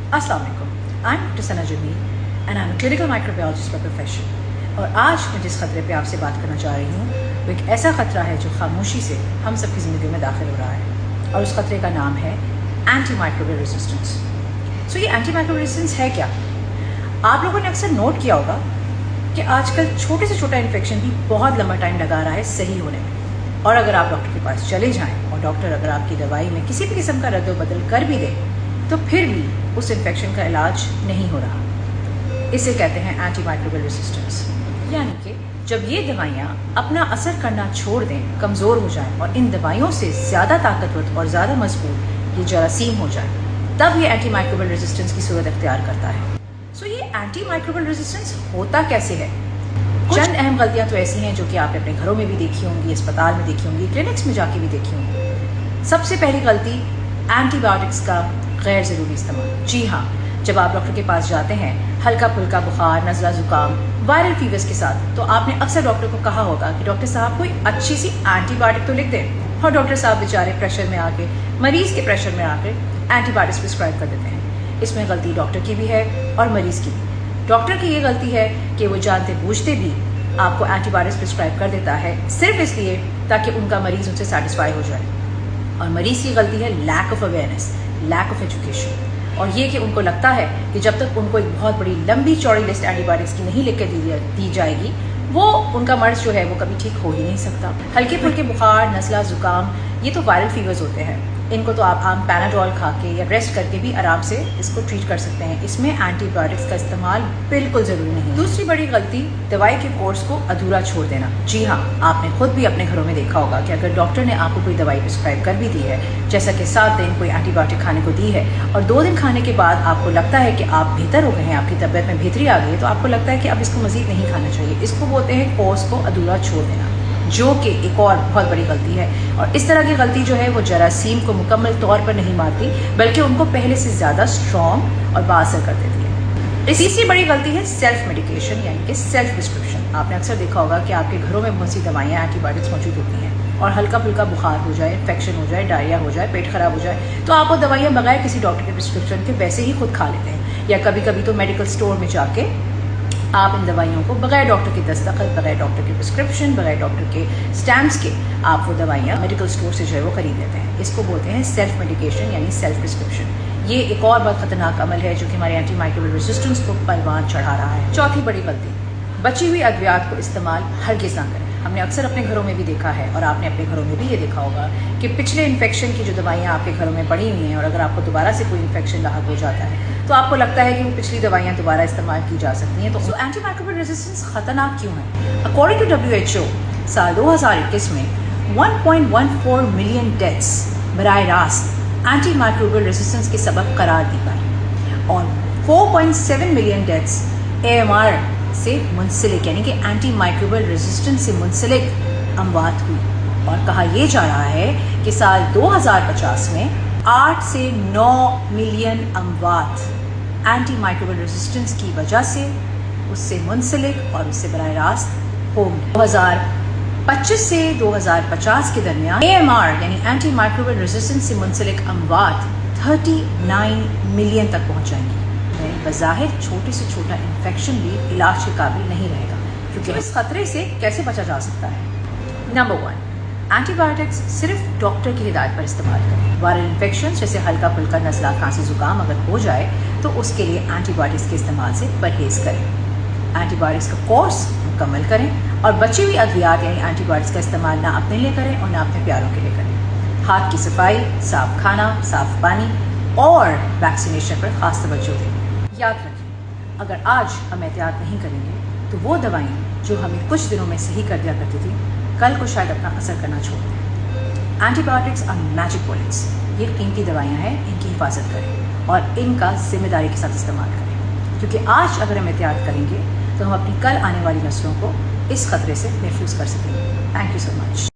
अस्सलाम वालेकुम, I am doctor Sana Jameel and I am clinical microbiologist by profession. और आज मैं जिस खतरे पे आपसे बात करना चाह रही हूँ वो एक ऐसा खतरा है जो खामोशी से हम सबकी ज़िंदगी में दाखिल हो रहा है, और उस खतरे का नाम है एंटी माइक्रोबियल रेजिस्टेंस। सो ये एंटी माइक्रोबियल रेजिस्टेंस है क्या? आप लोगों ने अक्सर नोट किया होगा कि आजकल छोटे से छोटा इन्फेक्शन भी बहुत लंबा टाइम लगा रहा है सही होने में, और अगर आप डॉक्टर के पास चले जाएं और डॉक्टर अगर आपकी दवाई में किसी भी किस्म का रद्द बदल कर भी दे तो फिर भी उस इन्फेक्शन का इलाज नहीं हो रहा। इसे कहते हैं एंटी माइक्रोबियल रेजिस्टेंस। यानी कि जब ये दवाइयाँ अपना असर करना छोड़ दें, कमज़ोर हो जाएं और इन दवाइयों से ज़्यादा ताकतवर और ज़्यादा मजबूत ये जरासीम हो जाए, तब ये एंटी माइक्रोबियल रेजिस्टेंस की सूरत अख्तियार करता है। सो ये एंटी माइक्रोबियल रेजिस्टेंस होता कैसे है? चंद अहम गलतियाँ तो ऐसी हैं जो कि आपने अपने घरों में भी देखी होंगी, अस्पताल में देखी होंगी, क्लिनिक्स में जाके भी देखी होंगी। सबसे पहली गलती, एंटीबायोटिक्स का गैर ज़रूरी इस्तेमाल। जी हाँ, जब आप डॉक्टर के पास जाते हैं हल्का फुल्का बुखार, नज़ला, ज़ुकाम, वायरल फीवर्स के साथ, तो आपने अक्सर डॉक्टर को कहा होगा कि डॉक्टर साहब कोई अच्छी सी एंटीबायोटिक तो लिख दें, और डॉक्टर साहब बेचारे प्रेशर में आके, मरीज़ के प्रेशर में आके एंटीबायोटिक्स प्रिस्क्राइब कर देते हैं। इसमें गलती डॉक्टर की भी है और मरीज़ की भी। डॉक्टर की ये गलती है कि वो जानते बूझते भी आपको एंटीबायोटिक्स प्रिस्क्राइब कर देता है सिर्फ इसलिए ताकि उनका मरीज़ उनसे सेटिस्फाई हो जाए। और मरीज़ की गलती है lack of awareness, lack of education, और ये कि उनको लगता है कि जब तक उनको एक बहुत बड़ी लंबी चौड़ी लिस्ट एंटीबायोटिक्स की नहीं लिख के दी जाएगी, वो उनका मर्ज जो है वो कभी ठीक हो ही नहीं सकता। हल्के फुल्के बुखार, नज़ला, ज़ुकाम, ये तो वायरल फीवर्स होते हैं, इनको तो आप आम पैनाडोल खा के या रेस्ट करके भी आराम से इसको ट्रीट कर सकते हैं। इसमें एंटीबायोटिक्स का इस्तेमाल बिल्कुल ज़रूरी नहीं। दूसरी बड़ी गलती, दवाई के कोर्स को अधूरा छोड़ देना। जी हाँ, आपने खुद भी अपने घरों में देखा होगा कि अगर डॉक्टर ने आपको कोई दवाई प्रिस्क्राइब कर भी दी है, जैसा कि 7 दिन कोई एंटीबायोटिक खाने को दी है, और 2 दिन खाने के बाद आपको लगता है कि आप बेहतर हो गए हैं, आपकी तबीयत में बेहतरी आ गई है, तो आपको लगता है कि अब इसको मज़ीद नहीं खाना चाहिए। इसको बोलते हैं कोर्स को अधूरा छोड़ देना, जो कि एक और बहुत बड़ी गलती है। और इस तरह की गलती जो है वो जरासीम को मुकम्मल तौर पर नहीं मारती, बल्कि उनको पहले से ज़्यादा स्ट्रॉन्ग और बाअसर कर देती है। तीसरी बड़ी गलती है सेल्फ मेडिकेशन, यानी कि सेल्फ प्रिस्क्रिप्शन। आपने अक्सर देखा होगा कि आपके घरों में बहुत सी दवाइयाँ, एंटीबायोटिक्स मौजूद होती हैं, और हल्का फुल्का बुखार हो जाए, इन्फेक्शन हो जाए, डायरिया हो जाए, पेट खराब हो जाए, तो आप वो दवाइयाँ बगैर किसी डॉक्टर के प्रिस्क्रिप्शन के वैसे ही खुद खा लेते हैं, या कभी कभी तो मेडिकल स्टोर में जाके आप इन दवाइयों को बगैर डॉक्टर के दस्तखत, बगैर डॉक्टर के प्रिस्क्रिप्शन, बगैर डॉक्टर के स्टैम्प्स के आप वो दवाइयाँ मेडिकल स्टोर से जो है वो खरीद लेते हैं। इसको बोलते हैं सेल्फ मेडिकेशन, यानी सेल्फ प्रिस्क्रिप्शन। ये एक और बहुत खतरनाक अमल है जो कि हमारे एंटी माइक्रोबियल रेजिस्टेंस को परवान चढ़ा रहा है। चौथी बड़ी गलती, बची हुई अद्वियात को इस्तेमाल हरगिज़ ना करें। हमने अक्सर अपने घरों में भी देखा है, और आपने अपने घरों में भी ये देखा होगा कि पिछले इन्फेक्शन की जो दवाइयाँ आपके घरों में पड़ी हुई हैं, और अगर आपको दोबारा से कोई इन्फेक्शन लाहक हो जाता है तो आपको लगता है कि वो पिछली दवाइयाँ दोबारा इस्तेमाल की जा सकती हैं। तो एंटी माइक्रोबियल रेजिस्टेंस खतरनाक क्यों है? अकॉर्डिंग टू WHO, साल 2021 में 1.14 मिलियन डेथ्स बराह रास्त एंटी माइक्रोबियल रेजिस्टेंस के सबब करार दी गई, और 4.7 मिलियन डेथ्स AMR से मुंसलिक, यानी कि एंटी माइक्रोबियल रेजिस्टेंस से मुंसलिक अमवात हुई। और कहा यह जा रहा है कि साल 2050 में 8 से 9 मिलियन अमवात एंटी माइक्रोबियल रेजिस्टेंस की वजह से, उससे मुंसलिक और उससे बराह रास्त होंगे। 2025 से 2050 के दरमियान AMR यानी एंटी माइक्रोबियल रेजिस्टेंस से मुंसलिक अमवात 39 मिलियन तक पहुँच जाएंगी। बज़ाहिर छोटे से छोटा इन्फेक्शन भी इलाज के काबिल नहीं रहेगा, क्योंकि इस खतरे से कैसे बचा जा सकता है? नंबर 1, एंटीबायोटिक्स सिर्फ डॉक्टर की हिदायत पर इस्तेमाल करें। वायरल इन्फेक्शन जैसे हल्का फुल्का नज़ला, खांसी, ज़ुकाम अगर हो जाए तो उसके लिए एंटीबायोटिक्स के इस्तेमाल से परहेज़ करें। एंटीबायोटिक्स का कोर्स मुकम्मल करें, और बची हुई अद्वियात यानी एंटीबायोटिक्स का इस्तेमाल ना अपने लिए करें और ना अपने प्यारों के लिए करें। हाथ की सफाई, साफ खाना, साफ पानी और वैक्सीनेशन पर ख़ास तवज्जो दें। याद रखें, अगर आज हम एहतियात नहीं करेंगे तो वो दवाएं जो हमें कुछ दिनों में सही कर दिया करती थी, कल को शायद अपना असर करना छोड़ दें। Antibiotics are magic bullets. ये कीमती दवाइयाँ हैं, इनकी हिफाजत करें और इनका जिम्मेदारी के साथ इस्तेमाल करें, क्योंकि आज अगर हम एहतियात करेंगे तो हम अपनी कल आने वाली नस्लों को इस खतरे से महफूज कर सकेंगे। Thank you so much.